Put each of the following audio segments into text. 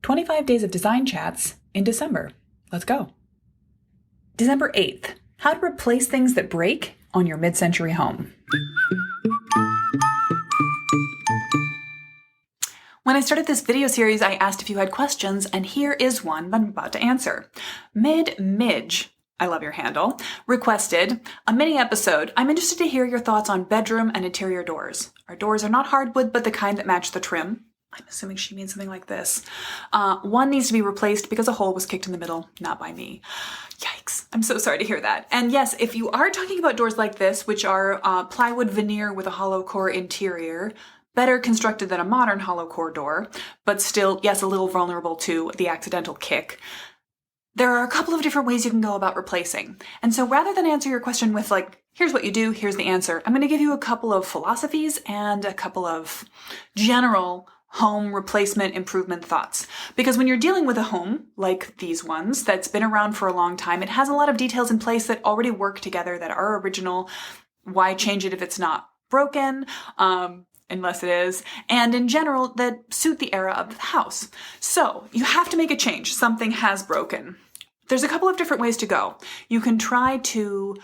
25 days of design chats in December. Let's go. December 8th, how to replace things that break on your mid-century home. When I started this video series, I asked if you had questions, and here is one I'm about to answer. Midge, I love your handle, requested a mini episode. I'm interested to hear your thoughts on bedroom and interior doors. Our doors are not hardwood, but the kind that match the trim. I'm assuming she means something like this. One needs to be replaced because a hole was kicked in the middle, not by me. Yikes. I'm so sorry to hear that. And yes, if you are talking about doors like this, which are plywood veneer with a hollow core interior, better constructed than a modern hollow core door, but still, yes, a little vulnerable to the accidental kick, there are a couple of different ways you can go about replacing. And so rather than answer your question with here's what you do, here's the answer, I'm going to give you a couple of philosophies and a couple of general home replacement improvement thoughts. Because when you're dealing with a home like these ones that's been around for a long time, it has a lot of details in place that already work together, that are original. Why change it if it's not broken? Unless it is, and in general, that suit the era of the house. So you have to make a change. Something has broken. There's a couple of different ways to go. You can try to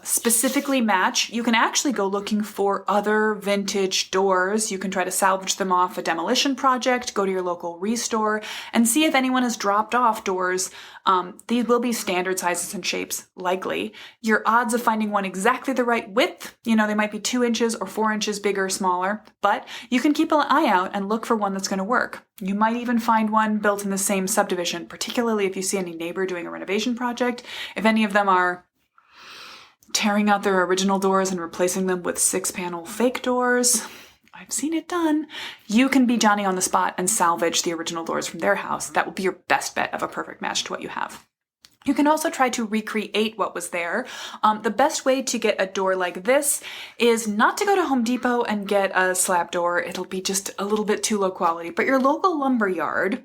specifically match. You can actually go looking for other vintage doors. You can try to salvage them off a demolition project, go to your local restore, and see if anyone has dropped off doors. These will be standard sizes and shapes, likely. Your odds of finding one exactly the right width, they might be 2 inches or 4 inches bigger or smaller, but you can keep an eye out and look for one that's going to work. You might even find one built in the same subdivision, particularly if you see any neighbor doing a renovation project. If any of them are tearing out their original doors and replacing them with 6-panel fake doors, I've seen it done. You can be Johnny on the spot and salvage the original doors from their house. That will be your best bet of a perfect match to what you have. You can also try to recreate what was there. The best way to get a door like this is not to go to Home Depot and get a slab door. It'll be just a little bit too low quality. But your local lumber yard,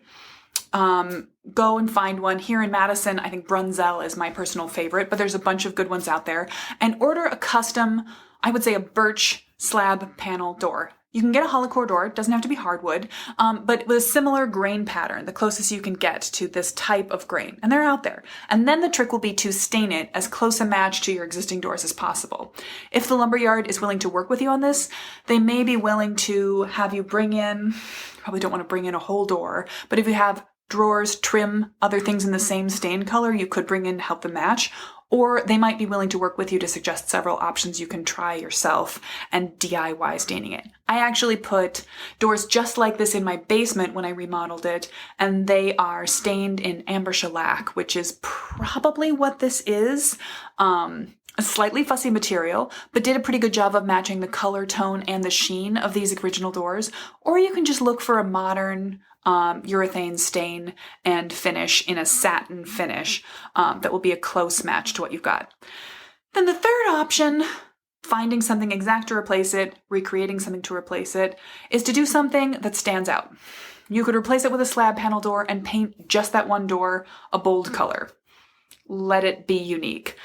go and find one. Here in Madison, I think Brunzell is my personal favorite, but there's a bunch of good ones out there. And order a custom, I would say a birch slab panel door. You can get a hollow core door, it doesn't have to be hardwood, but with a similar grain pattern, the closest you can get to this type of grain. And they're out there. And then the trick will be to stain it as close a match to your existing doors as possible. If the lumberyard is willing to work with you on this, they may be willing to have you bring in, probably don't want to bring in a whole door, but if you have drawers, trim, other things in the same stain color, you could bring in to help them match. Or they might be willing to work with you to suggest several options you can try yourself and DIY staining it. I actually put doors just like this in my basement when I remodeled it, and they are stained in amber shellac, which is probably what this is. A slightly fussy material, but did a pretty good job of matching the color tone and the sheen of these original doors. Or you can just look for a modern urethane stain and finish in a satin finish that will be a close match to what you've got. Then the third option, finding something exact to replace it, recreating something to replace it, is to do something that stands out. You could replace it with a slab panel door and paint just that one door a bold color. Let it be unique.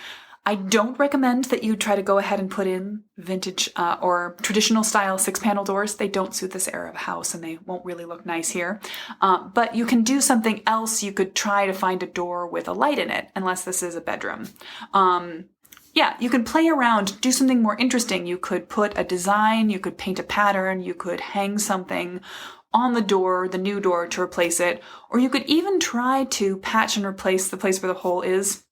I don't recommend that you try to go ahead and put in vintage or traditional style 6-panel doors. They don't suit this era of house and they won't really look nice here. But you can do something else. You could try to find a door with a light in it, unless this is a bedroom. You can play around, do something more interesting. You could put a design, you could paint a pattern, you could hang something on the door, the new door, to replace it. Or you could even try to patch and replace the place where the hole is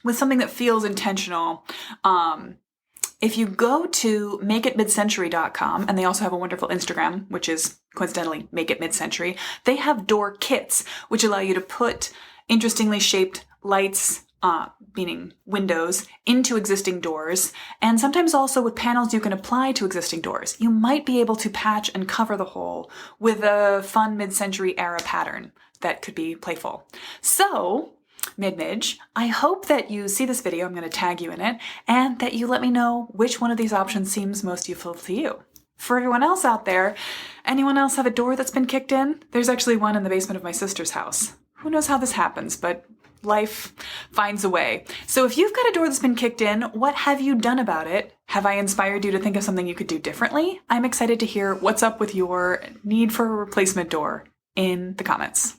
with something that feels intentional. If you go to makeitmidcentury.com, and they also have a wonderful Instagram, which is coincidentally Make It Mid-Century, they have door kits, which allow you to put interestingly shaped lights, meaning windows, into existing doors, and sometimes also with panels you can apply to existing doors. You might be able to patch and cover the hole with a fun mid-century era pattern that could be playful. So, Midge, I hope that you see this video, I'm going to tag you in it, and that you let me know which one of these options seems most useful to you. For everyone else out there, anyone else have a door that's been kicked in? There's actually one in the basement of my sister's house. Who knows how this happens, but life finds a way. So if you've got a door that's been kicked in, what have you done about it? Have I inspired you to think of something you could do differently? I'm excited to hear what's up with your need for a replacement door. in the comments.